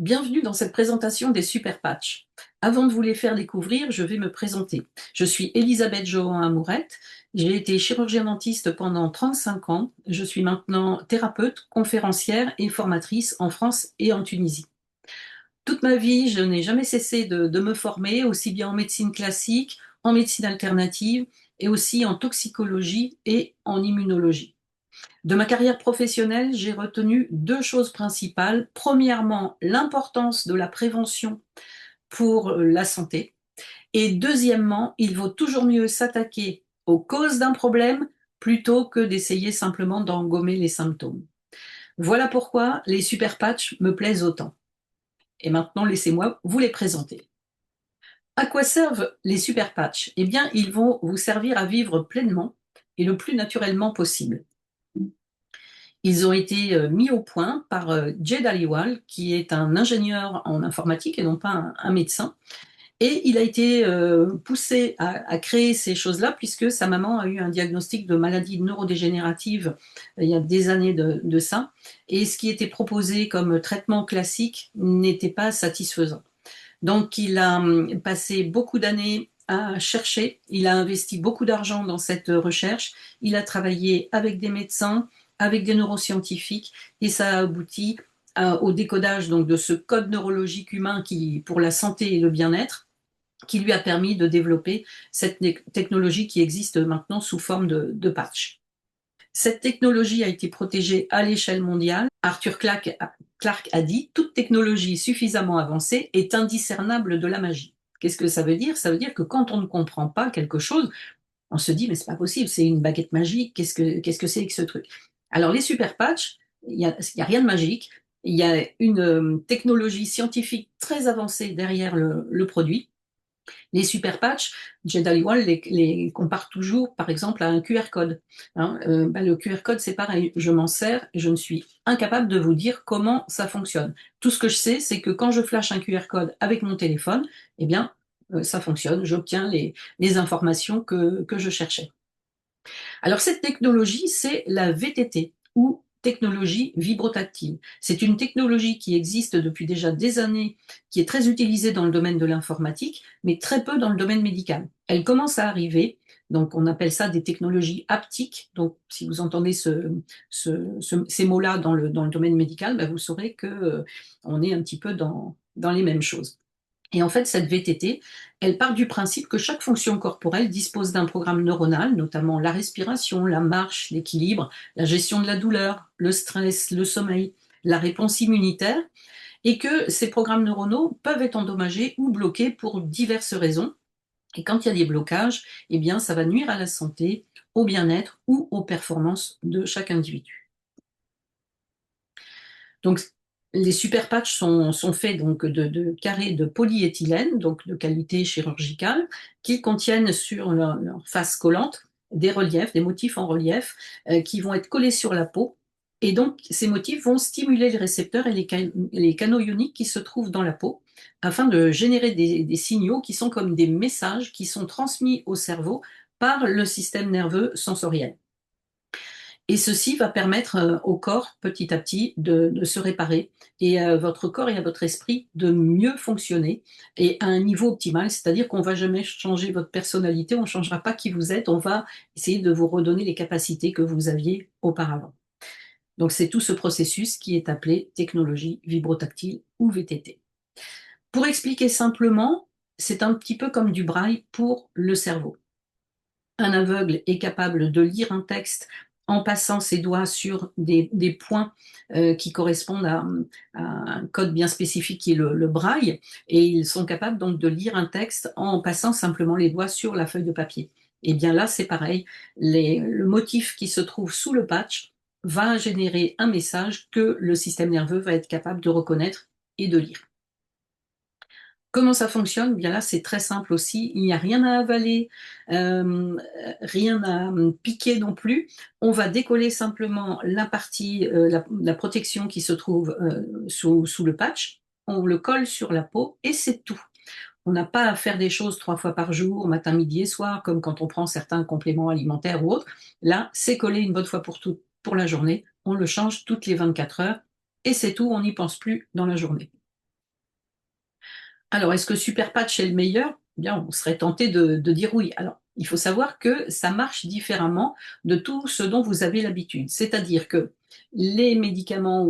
Bienvenue dans cette présentation des super patchs. Avant de vous les faire découvrir, je vais me présenter. Je suis Elisabeth Johan-Amourette. J'ai été chirurgien dentiste pendant 35 ans. Je suis maintenant thérapeute, conférencière et formatrice en France et en Tunisie. Toute ma vie, je n'ai jamais cessé de me former, aussi bien en médecine classique, en médecine alternative et aussi en toxicologie et en immunologie. De ma carrière professionnelle, j'ai retenu deux choses principales. Premièrement, l'importance de la prévention pour la santé. Et deuxièmement, il vaut toujours mieux s'attaquer aux causes d'un problème plutôt que d'essayer simplement d'en gommer les symptômes. Voilà pourquoi les super patchs me plaisent autant. Et maintenant, laissez-moi vous les présenter. À quoi servent les super patchs? Eh bien, ils vont vous servir à vivre pleinement et le plus naturellement possible. Ils ont été mis au point par Jed Aliwal, qui est un ingénieur en informatique et non pas un médecin. Et il a été poussé à créer ces choses-là puisque sa maman a eu un diagnostic de maladie neurodégénérative il y a des années de ça. Et ce qui était proposé comme traitement classique n'était pas satisfaisant. Donc il a passé beaucoup d'années à chercher, il a investi beaucoup d'argent dans cette recherche, il a travaillé avec des médecins, avec des neuroscientifiques, et ça a abouti au décodage donc, de ce code neurologique humain qui, pour la santé et le bien-être, qui lui a permis de développer cette technologie qui existe maintenant sous forme de patch. Cette technologie a été protégée à l'échelle mondiale. Arthur Clarke a dit: toute technologie suffisamment avancée est indiscernable de la magie. Qu'est-ce que ça veut dire? Ça veut dire que quand on ne comprend pas quelque chose, on se dit mais c'est pas possible, c'est une baguette magique, qu'est-ce que c'est que ce truc? Alors les super patchs, il y a rien de magique, il y a une technologie scientifique très avancée derrière le produit. Les super patchs, Jed Aliwal les compare toujours, par exemple, à un QR code. Hein, le QR code, c'est pareil. Je m'en sers et je ne suis incapable de vous dire comment ça fonctionne. Tout ce que je sais, c'est que quand je flash un QR code avec mon téléphone, eh bien, ça fonctionne. J'obtiens les informations que je cherchais. Alors cette technologie, c'est la VTT ou technologie vibrotactile. C'est une technologie qui existe depuis déjà des années, qui est très utilisée dans le domaine de l'informatique, mais très peu dans le domaine médical. Elle commence à arriver, donc on appelle ça des technologies haptiques. Donc si vous entendez ces mots-là dans le domaine médical, ben, vous saurez qu'on est un petit peu dans les mêmes choses. Et en fait, cette VTT, elle part du principe que chaque fonction corporelle dispose d'un programme neuronal, notamment la respiration, la marche, l'équilibre, la gestion de la douleur, le stress, le sommeil, la réponse immunitaire, et que ces programmes neuronaux peuvent être endommagés ou bloqués pour diverses raisons. Et quand il y a des blocages, eh bien, ça va nuire à la santé, au bien-être ou aux performances de chaque individu. Donc, les super patchs sont faits donc de carrés de polyéthylène, donc de qualité chirurgicale, qui contiennent sur leur face collante des reliefs, des motifs en relief, qui vont être collés sur la peau. Et donc, ces motifs vont stimuler les récepteurs et les canaux ioniques qui se trouvent dans la peau, afin de générer des signaux qui sont comme des messages qui sont transmis au cerveau par le système nerveux sensoriel. Et ceci va permettre au corps, petit à petit, de se réparer et à votre corps et à votre esprit de mieux fonctionner et à un niveau optimal, c'est-à-dire qu'on ne va jamais changer votre personnalité, on ne changera pas qui vous êtes, on va essayer de vous redonner les capacités que vous aviez auparavant. Donc c'est tout ce processus qui est appelé technologie vibrotactile ou VTT. Pour expliquer simplement, c'est un petit peu comme du braille pour le cerveau. Un aveugle est capable de lire un texte en passant ses doigts sur des points qui correspondent à un code bien spécifique qui est le braille, et ils sont capables donc de lire un texte en passant simplement les doigts sur la feuille de papier. Et bien là, c'est pareil, le motif qui se trouve sous le patch va générer un message que le système nerveux va être capable de reconnaître et de lire. Comment ça fonctionne? Bien là, c'est très simple aussi. Il n'y a rien à avaler, rien à piquer non plus. On va décoller simplement la partie, la protection qui se trouve sous le patch. On le colle sur la peau et c'est tout. On n'a pas à faire des choses 3 fois par jour, matin, midi et soir, comme quand on prend certains compléments alimentaires ou autres. Là, c'est collé une bonne fois pour toutes pour la journée. On le change toutes les 24 heures et c'est tout. On n'y pense plus dans la journée. Alors, est-ce que Super Patch est le meilleur? Eh bien, on serait tenté de dire oui. Alors, il faut savoir que ça marche différemment de tout ce dont vous avez l'habitude. C'est-à-dire que les médicaments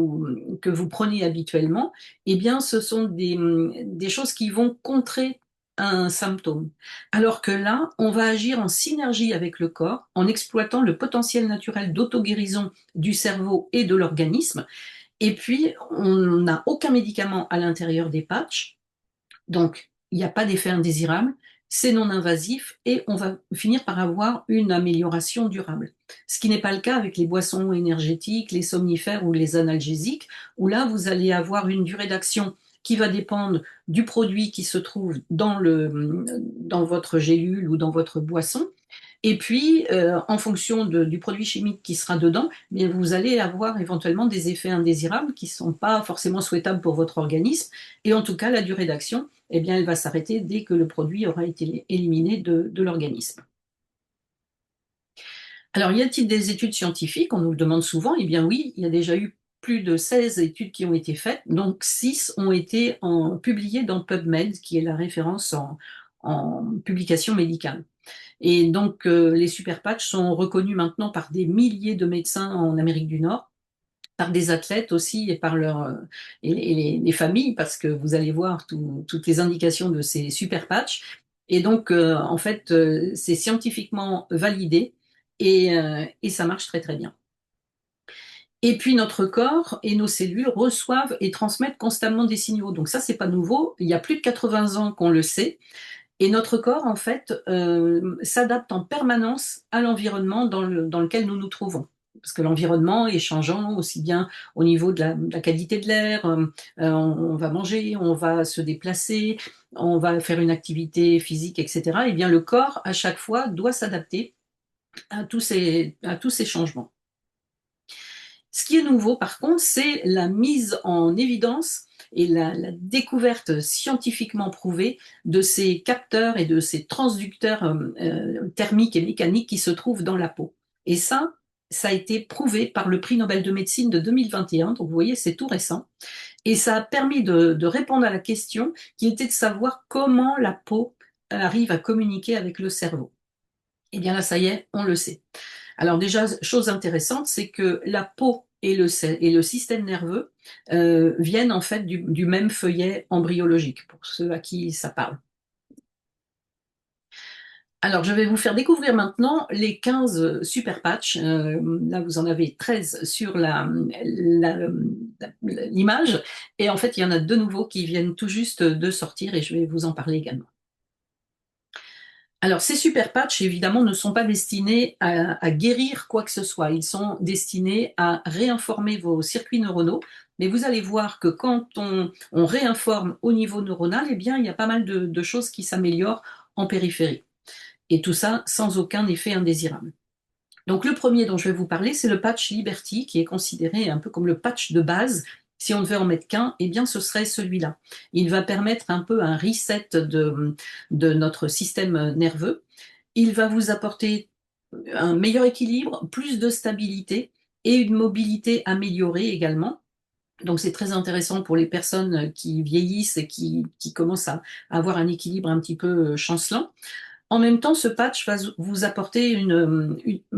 que vous prenez habituellement, eh bien, ce sont des choses qui vont contrer un symptôme. Alors que là, on va agir en synergie avec le corps, en exploitant le potentiel naturel d'auto-guérison du cerveau et de l'organisme. Et puis, on n'a aucun médicament à l'intérieur des patchs, donc, il n'y a pas d'effet indésirable, c'est non invasif et on va finir par avoir une amélioration durable. Ce qui n'est pas le cas avec les boissons énergétiques, les somnifères ou les analgésiques, où là, vous allez avoir une durée d'action qui va dépendre du produit qui se trouve dans votre gélule ou dans votre boisson. Et puis, en fonction du produit chimique qui sera dedans, eh bien, vous allez avoir éventuellement des effets indésirables qui ne sont pas forcément souhaitables pour votre organisme. Et en tout cas, la durée d'action, eh bien, elle va s'arrêter dès que le produit aura été éliminé de l'organisme. Alors, y a-t-il des études scientifiques? On nous le demande souvent. Eh bien oui, il y a déjà eu plus de 16 études qui ont été faites, donc 6 ont été publiées dans PubMed, qui est la référence en publication médicale. Et donc, les super patchs sont reconnus maintenant par des milliers de médecins en Amérique du Nord, par des athlètes aussi et par les familles, parce que vous allez voir toutes les indications de ces super patchs. Et donc, en fait, c'est scientifiquement validé et ça marche très très bien. Et puis notre corps et nos cellules reçoivent et transmettent constamment des signaux. Donc ça, c'est pas nouveau. Il y a plus de 80 ans qu'on le sait. Et notre corps, en fait, s'adapte en permanence à l'environnement dans lequel nous nous trouvons. Parce que l'environnement est changeant aussi bien au niveau de la qualité de l'air, on va manger, on va se déplacer, on va faire une activité physique, etc. Et bien le corps, à chaque fois, doit s'adapter à tous ces changements. Ce qui est nouveau, par contre, c'est la mise en évidence et la découverte scientifiquement prouvée de ces capteurs et de ces transducteurs thermiques et mécaniques qui se trouvent dans la peau. Et ça a été prouvé par le prix Nobel de médecine de 2021, donc vous voyez, c'est tout récent. Et ça a permis de répondre à la question qui était de savoir comment la peau arrive à communiquer avec le cerveau. Et bien là, ça y est, on le sait. Alors déjà, chose intéressante, c'est que la peau et le système nerveux viennent en fait du même feuillet embryologique, pour ceux à qui ça parle. Alors, je vais vous faire découvrir maintenant les 15 super patchs. Là, vous en avez 13 sur l'image. Et en fait, il y en a deux nouveaux qui viennent tout juste de sortir et je vais vous en parler également. Alors, ces super patchs, évidemment, ne sont pas destinés à guérir quoi que ce soit. Ils sont destinés à réinformer vos circuits neuronaux. Mais vous allez voir que quand on réinforme au niveau neuronal, eh bien, il y a pas mal de choses qui s'améliorent en périphérie. Et tout ça sans aucun effet indésirable. Donc le premier dont je vais vous parler, c'est le patch Liberty, qui est considéré un peu comme le patch de base. Si on devait en mettre qu'un, eh bien ce serait celui-là. Il va permettre un peu un reset de notre système nerveux. Il va vous apporter un meilleur équilibre, plus de stabilité et une mobilité améliorée également. Donc c'est très intéressant pour les personnes qui vieillissent et qui commencent à avoir un équilibre un petit peu chancelant. En même temps, ce patch va vous apporter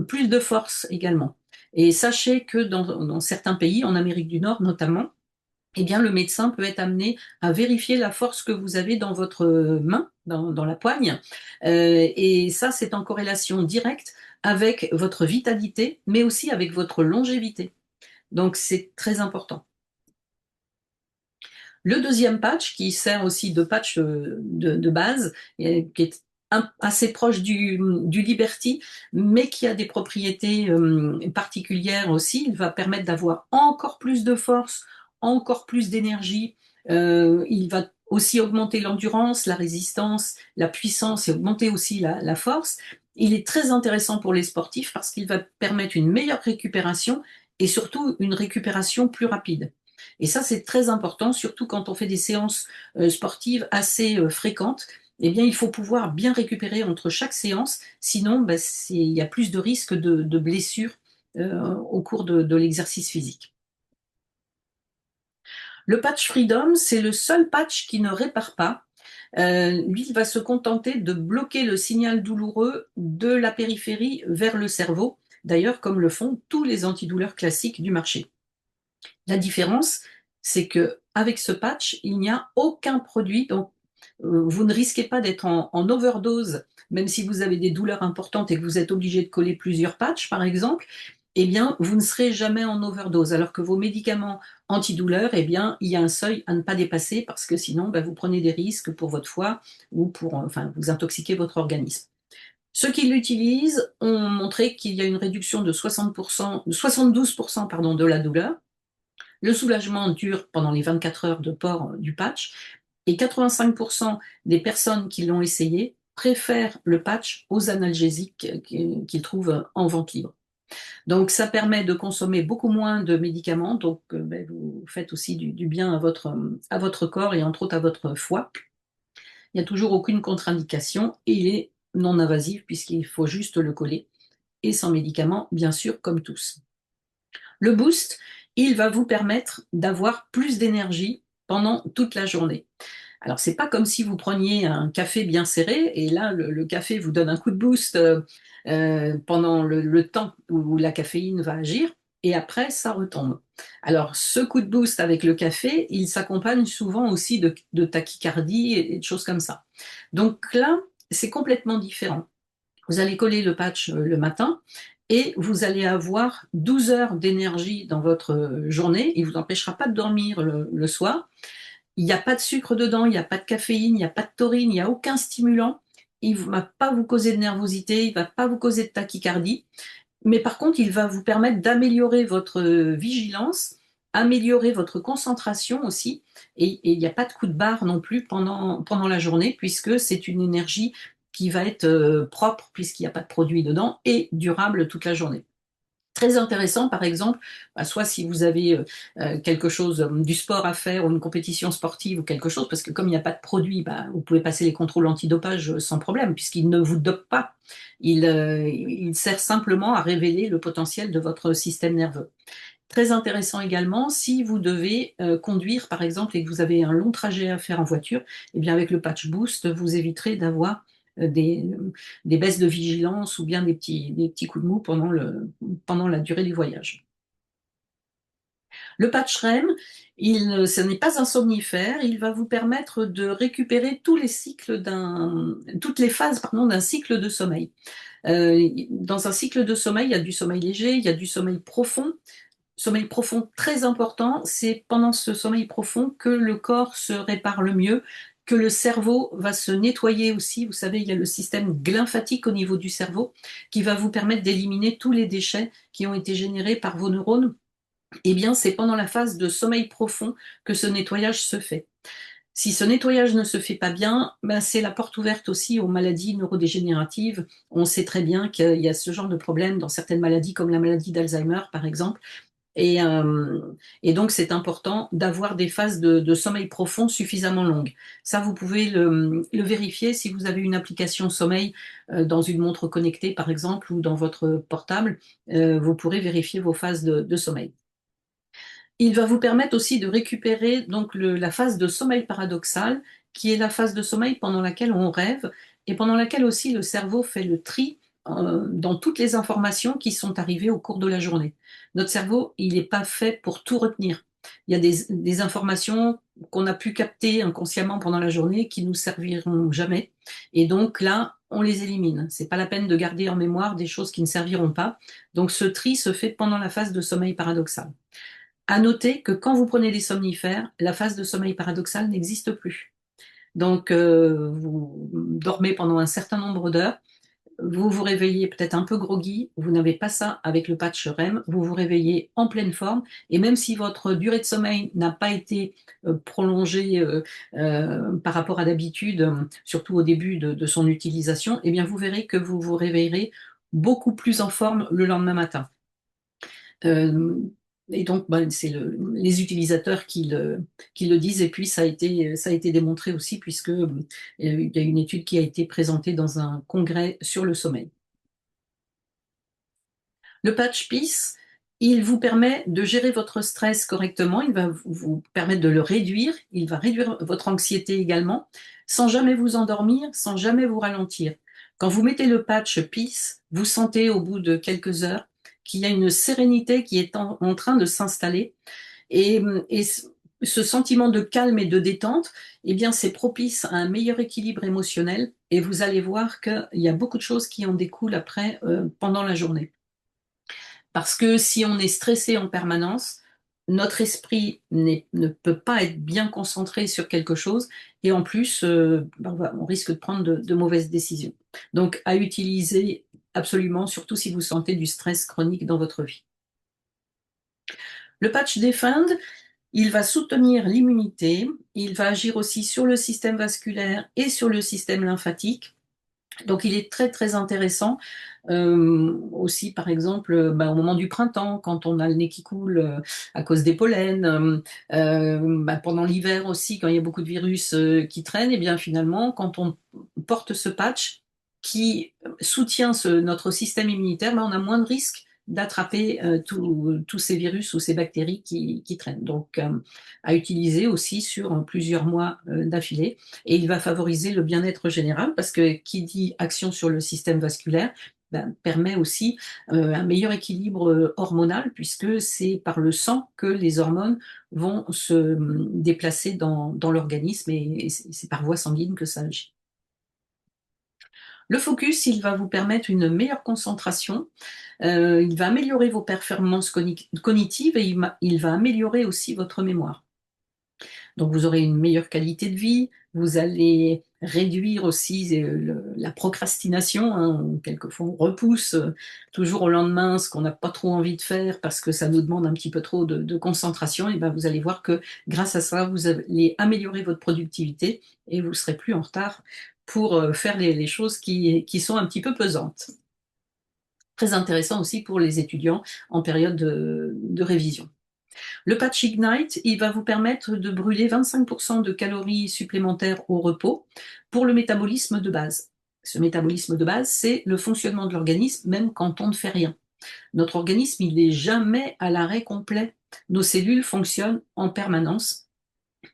plus de force également. Et sachez que dans certains pays, en Amérique du Nord notamment, eh bien, le médecin peut être amené à vérifier la force que vous avez dans votre main, dans la poigne. Et ça, c'est en corrélation directe avec votre vitalité, mais aussi avec votre longévité. Donc, c'est très important. Le deuxième patch, qui sert aussi de patch de base, et qui est assez proche du Liberty, mais qui a des propriétés particulières aussi, il va permettre d'avoir encore plus de force, encore plus d'énergie. Il va aussi augmenter l'endurance, la résistance, la puissance et augmenter aussi la force. Il est très intéressant pour les sportifs parce qu'il va permettre une meilleure récupération et surtout une récupération plus rapide. Et ça, c'est très important, surtout quand on fait des séances sportives assez fréquentes. Eh bien, il faut pouvoir bien récupérer entre chaque séance, sinon, bah, il y a plus de risques de blessures au cours de l'exercice physique. Le patch Freedom, c'est le seul patch qui ne répare pas, Lui, il va se contenter de bloquer le signal douloureux de la périphérie vers le cerveau, d'ailleurs comme le font tous les antidouleurs classiques du marché. La différence, c'est que avec ce patch, il n'y a aucun produit, donc vous ne risquez pas d'être en overdose, même si vous avez des douleurs importantes et que vous êtes obligé de coller plusieurs patchs, par exemple. Eh bien, vous ne serez jamais en overdose, alors que vos médicaments antidouleurs, eh bien, il y a un seuil à ne pas dépasser parce que sinon, ben, vous prenez des risques pour votre foie ou pour, enfin, vous intoxiquez votre organisme. Ceux qui l'utilisent ont montré qu'il y a une réduction de 60%, 72% pardon, de la douleur. Le soulagement dure pendant les 24 heures de port du patch et 85% des personnes qui l'ont essayé préfèrent le patch aux analgésiques qu'ils trouvent en vente libre. Donc ça permet de consommer beaucoup moins de médicaments, donc ben, vous faites aussi du bien à votre corps et entre autres à votre foie. Il n'y a toujours aucune contre-indication et il est non invasif puisqu'il faut juste le coller et sans médicaments, bien sûr, comme tous. Le boost, il va vous permettre d'avoir plus d'énergie pendant toute la journée. Alors, c'est pas comme si vous preniez un café bien serré et là, le café vous donne un coup de boost pendant le temps où la caféine va agir et après, ça retombe. Alors, ce coup de boost avec le café, il s'accompagne souvent aussi de tachycardie et de choses comme ça. Donc là, c'est complètement différent. Vous allez coller le patch le matin et vous allez avoir 12 heures d'énergie dans votre journée. Il ne vous empêchera pas de dormir le soir. Il n'y a pas de sucre dedans, il n'y a pas de caféine, il n'y a pas de taurine, il n'y a aucun stimulant. Il ne va pas vous causer de nervosité, il ne va pas vous causer de tachycardie. Mais par contre, il va vous permettre d'améliorer votre vigilance, améliorer votre concentration aussi. Et il n'y a pas de coup de barre non plus pendant la journée, puisque c'est une énergie qui va être propre, puisqu'il n'y a pas de produit dedans, et durable toute la journée. Très intéressant, par exemple, bah, soit si vous avez quelque chose, du sport à faire ou une compétition sportive ou quelque chose, parce que comme il n'y a pas de produit, bah, vous pouvez passer les contrôles antidopage sans problème, puisqu'il ne vous dope pas. Il sert simplement à révéler le potentiel de votre système nerveux. Très intéressant également, si vous devez conduire, par exemple, et que vous avez un long trajet à faire en voiture, eh bien avec le patch boost, vous éviterez d'avoir euh, des, des baisses de vigilance ou bien des petits coups de mou pendant la durée du voyage. Le patch REM, ce n'est pas un somnifère, il va vous permettre de récupérer toutes les phases pardon, d'un cycle de sommeil. Dans un cycle de sommeil, il y a du sommeil léger, il y a du sommeil profond. Sommeil profond très important, c'est pendant ce sommeil profond que le corps se répare le mieux, que le cerveau va se nettoyer aussi. Vous savez, il y a le système glymphatique au niveau du cerveau qui va vous permettre d'éliminer tous les déchets qui ont été générés par vos neurones. Eh bien, c'est pendant la phase de sommeil profond que ce nettoyage se fait. Si ce nettoyage ne se fait pas bien, ben c'est la porte ouverte aussi aux maladies neurodégénératives. On sait très bien qu'il y a ce genre de problème dans certaines maladies, comme la maladie d'Alzheimer, par exemple. Et, euh, et donc, c'est important d'avoir des phases de sommeil profond suffisamment longues. Ça, vous pouvez le vérifier si vous avez une application sommeil dans une montre connectée, par exemple, ou dans votre portable. Vous pourrez vérifier vos phases de sommeil. Il va vous permettre aussi de récupérer donc la phase de sommeil paradoxal, qui est la phase de sommeil pendant laquelle on rêve et pendant laquelle aussi le cerveau fait le tri dans toutes les informations qui sont arrivées au cours de la journée. Notre cerveau, il n'est pas fait pour tout retenir. Il y a des informations qu'on a pu capter inconsciemment pendant la journée qui nous serviront jamais. Et donc là, on les élimine. C'est pas la peine de garder en mémoire des choses qui ne serviront pas. Donc ce tri se fait pendant la phase de sommeil paradoxal. À noter que quand vous prenez des somnifères, la phase de sommeil paradoxal n'existe plus. Donc, vous dormez pendant un certain nombre d'heures, vous vous réveillez peut-être un peu groggy, vous n'avez pas ça avec le patch REM, vous vous réveillez en pleine forme, et même si votre durée de sommeil n'a pas été prolongée par rapport à d'habitude, surtout au début de son utilisation, eh bien vous verrez que vous vous réveillerez beaucoup plus en forme le lendemain matin. Euh, et donc, ben, c'est les utilisateurs qui le disent, et puis ça a été démontré aussi, puisque il y a une étude qui a été présentée dans un congrès sur le sommeil. Le patch Peace, Il vous permet de gérer votre stress correctement, il va vous permettre de le réduire, il va réduire votre anxiété également, sans jamais vous endormir, sans jamais vous ralentir. Quand vous mettez le patch Peace, vous sentez au bout de quelques heures qu'il y a une sérénité qui est en train de s'installer et ce sentiment de calme et de détente, eh bien, c'est propice à un meilleur équilibre émotionnel et vous allez voir qu'il y a beaucoup de choses qui en découlent après, pendant la journée. Parce que si on est stressé en permanence, notre esprit ne peut pas être bien concentré sur quelque chose et en plus, on risque de prendre de mauvaises décisions. Donc à utiliser absolument, surtout si vous sentez du stress chronique dans votre vie. Le patch Defend, il va soutenir l'immunité, il va agir aussi sur le système vasculaire et sur le système lymphatique. Donc il est très très intéressant aussi par exemple au moment du printemps quand on a le nez qui coule à cause des pollens, pendant l'hiver aussi quand il y a beaucoup de virus qui traînent, et bien finalement quand on porte ce patch qui soutient notre système immunitaire, on a moins de risques d'attraper tous ces virus ou ces bactéries qui traînent. Donc à utiliser aussi sur plusieurs mois d'affilée, et il va favoriser le bien-être général parce que qui dit action sur le système vasculaire permet aussi un meilleur équilibre hormonal puisque c'est par le sang que les hormones vont se déplacer dans l'organisme et c'est par voie sanguine que ça agit. Le focus, il va vous permettre une meilleure concentration, il va améliorer vos performances cognitives et il va améliorer aussi votre mémoire. Donc vous aurez une meilleure qualité de vie, vous allez réduire aussi la procrastination, hein. Quelquefois on repousse toujours au lendemain ce qu'on n'a pas trop envie de faire parce que ça nous demande un petit peu trop de concentration, et ben vous allez voir que grâce à ça, vous allez améliorer votre productivité et vous ne serez plus en retard pour faire les choses qui sont un petit peu pesantes. Très intéressant aussi pour les étudiants en période de révision. Le patch Ignite, il va vous permettre de brûler 25% de calories supplémentaires au repos pour le métabolisme de base. Ce métabolisme de base, c'est le fonctionnement de l'organisme même quand on ne fait rien. Notre organisme, il n'est jamais à l'arrêt complet. Nos cellules fonctionnent en permanence.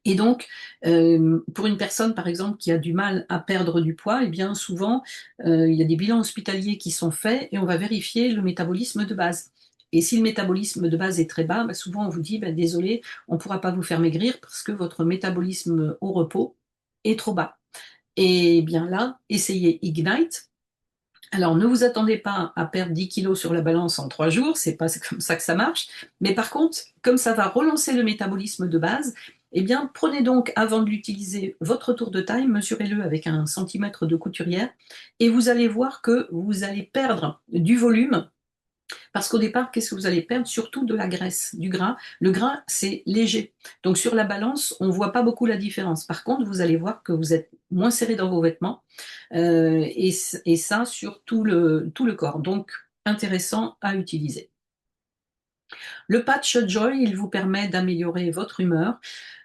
Et donc, pour une personne, par exemple, qui a du mal à perdre du poids, eh bien souvent, il y a des bilans hospitaliers qui sont faits et on va vérifier le métabolisme de base. Et si le métabolisme de base est très bas, souvent on vous dit, désolé, on ne pourra pas vous faire maigrir parce que votre métabolisme au repos est trop bas. Et bien là, essayez Ignite. Alors, ne vous attendez pas à perdre 10 kilos sur la balance en 3 jours, c'est pas comme ça que ça marche. Mais par contre, comme ça va relancer le métabolisme de base, eh bien, prenez donc, avant de l'utiliser, votre tour de taille, mesurez-le avec un centimètre de couturière, et vous allez voir que vous allez perdre du volume parce qu'au départ, qu'est-ce que vous allez perdre? Surtout de la graisse, du gras. Le gras, c'est léger. Donc sur la balance, on ne voit pas beaucoup la différence. Par contre, vous allez voir que vous êtes moins serré dans vos vêtements et ça sur tout le corps. Donc intéressant à utiliser. Le patch Joy, il vous permet d'améliorer votre humeur,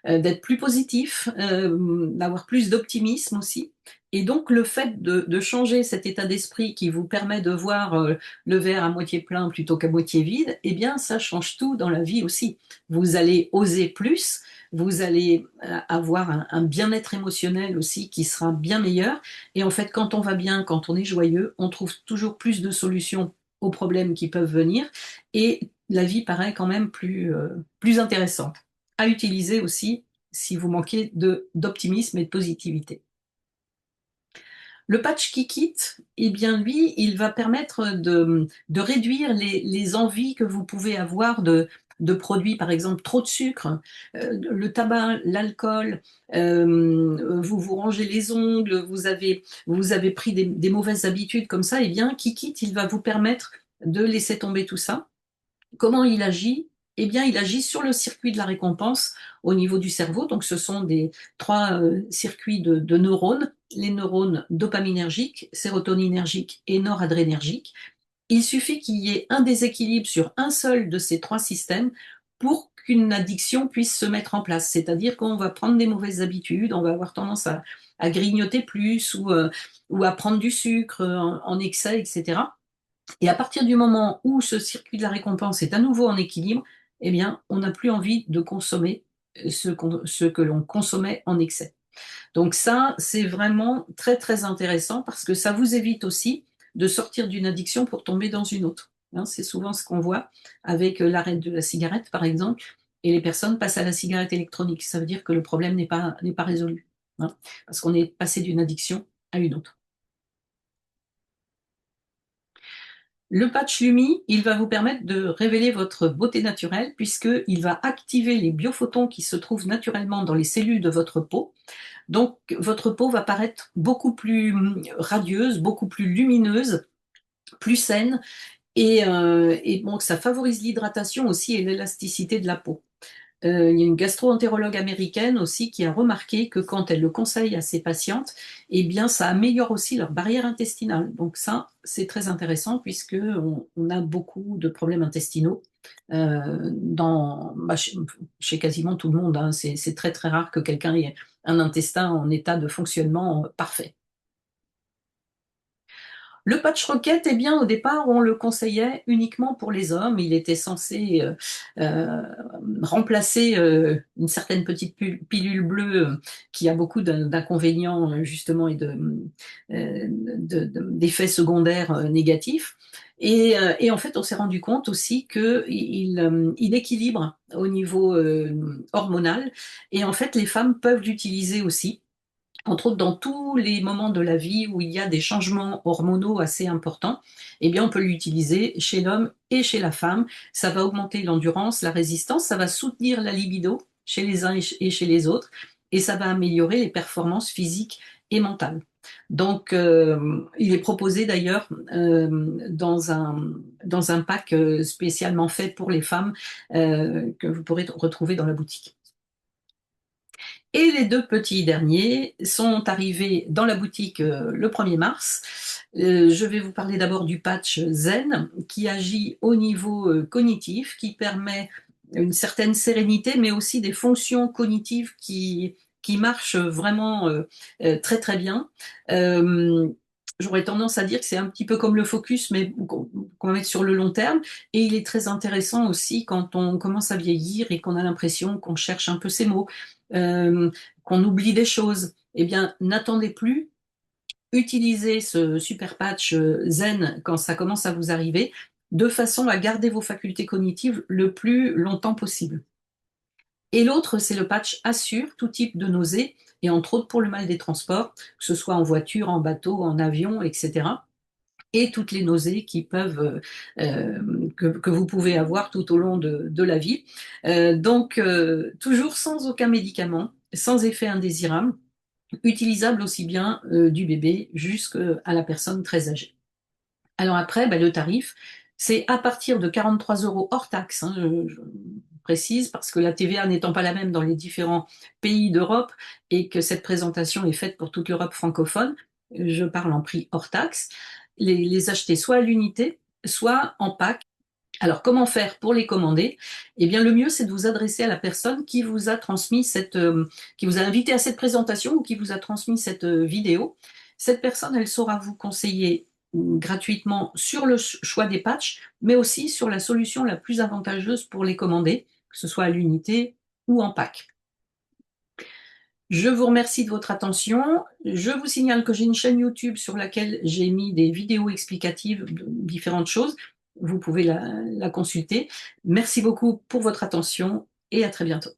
d'être plus positif, d'avoir plus d'optimisme aussi. Et donc le fait de changer cet état d'esprit qui vous permet de voir le verre à moitié plein plutôt qu'à moitié vide, eh bien ça change tout dans la vie aussi. Vous allez oser plus, vous allez avoir un bien-être émotionnel aussi qui sera bien meilleur. Et en fait, quand on va bien, quand on est joyeux, on trouve toujours plus de solutions aux problèmes qui peuvent venir et la vie paraît quand même plus intéressante. À utiliser aussi si vous manquez d'optimisme et de positivité. Le patch Kikit, eh bien lui, il va permettre de réduire les envies que vous pouvez avoir de produits, par exemple trop de sucre, le tabac, l'alcool, vous vous rangez les ongles, vous avez pris des mauvaises habitudes comme ça, eh bien Kikit, il va vous permettre de laisser tomber tout ça. Comment il agit? Eh bien, il agit sur le circuit de la récompense au niveau du cerveau. Donc, ce sont des 3 circuits de neurones, les neurones dopaminergiques, sérotoninergiques et noradrénergiques. Il suffit qu'il y ait un déséquilibre sur un seul de ces 3 systèmes pour qu'une addiction puisse se mettre en place. C'est-à-dire qu'on va prendre des mauvaises habitudes, on va avoir tendance à grignoter plus ou à prendre du sucre en excès, etc. Et à partir du moment où ce circuit de la récompense est à nouveau en équilibre, eh bien, on n'a plus envie de consommer ce que l'on consommait en excès. Donc ça, c'est vraiment très, très intéressant parce que ça vous évite aussi de sortir d'une addiction pour tomber dans une autre. Hein, c'est souvent ce qu'on voit avec l'arrêt de la cigarette, par exemple, et les personnes passent à la cigarette électronique. Ça veut dire que le problème n'est pas résolu, hein, parce qu'on est passé d'une addiction à une autre. Le patch Lumi, il va vous permettre de révéler votre beauté naturelle puisqu'il va activer les biophotons qui se trouvent naturellement dans les cellules de votre peau. Donc, votre peau va paraître beaucoup plus radieuse, beaucoup plus lumineuse, plus saine, et bon, ça favorise l'hydratation aussi et l'élasticité de la peau. Il y a une gastro-entérologue américaine aussi qui a remarqué que quand elle le conseille à ses patientes, eh bien, ça améliore aussi leur barrière intestinale. Donc ça, c'est très intéressant puisque on a beaucoup de problèmes intestinaux chez quasiment tout le monde, hein. C'est très très rare que quelqu'un ait un intestin en état de fonctionnement parfait. Le patch Rocket, eh bien, au départ, on le conseillait uniquement pour les hommes. Il était censé euh, remplacer une certaine petite pilule bleue qui a beaucoup d'inconvénients, justement, et d'effets secondaires négatifs. Et en fait, on s'est rendu compte aussi qu'il équilibre au niveau hormonal. Et en fait, les femmes peuvent l'utiliser aussi entre autres dans tous les moments de la vie où il y a des changements hormonaux assez importants, eh bien on peut l'utiliser chez l'homme et chez la femme. Ça va augmenter l'endurance, la résistance, ça va soutenir la libido chez les uns et chez les autres, et ça va améliorer les performances physiques et mentales. Donc, il est proposé d'ailleurs dans un pack spécialement fait pour les femmes que vous pourrez retrouver dans la boutique. Et les deux petits derniers sont arrivés dans la boutique le 1er mars. Je vais vous parler d'abord du patch Zen qui agit au niveau cognitif, qui permet une certaine sérénité, mais aussi des fonctions cognitives qui marchent vraiment très très bien. Euh, J'aurais tendance à dire que c'est un petit peu comme le focus, mais qu'on va mettre sur le long terme. Et il est très intéressant aussi quand on commence à vieillir et qu'on a l'impression qu'on cherche un peu ses mots, euh, qu'on oublie des choses. Eh bien, n'attendez plus, utilisez ce super patch Zen quand ça commence à vous arriver, de façon à garder vos facultés cognitives le plus longtemps possible. Et l'autre, c'est le patch Assure, tout type de nausées, et entre autres pour le mal des transports, que ce soit en voiture, en bateau, en avion, etc. Et toutes les nausées que vous pouvez avoir tout au long de la vie. Toujours sans aucun médicament, sans effet indésirable, utilisable aussi bien du bébé jusqu'à la personne très âgée. Alors après, le tarif, c'est à partir de 43 euros hors taxe, hein, je précise, parce que la TVA n'étant pas la même dans les différents pays d'Europe et que cette présentation est faite pour toute l'Europe francophone, je parle en prix hors taxe, les acheter soit à l'unité, soit en pack. Alors, comment faire pour les commander? Eh bien, le mieux, c'est de vous adresser à la personne qui vous a transmis qui vous a invité à cette présentation ou qui vous a transmis cette vidéo. Cette personne, elle saura vous conseiller gratuitement sur le choix des patchs, mais aussi sur la solution la plus avantageuse pour les commander, que ce soit à l'unité ou en pack. Je vous remercie de votre attention. Je vous signale que j'ai une chaîne YouTube sur laquelle j'ai mis des vidéos explicatives de différentes choses. Vous pouvez la consulter. Merci beaucoup pour votre attention et à très bientôt.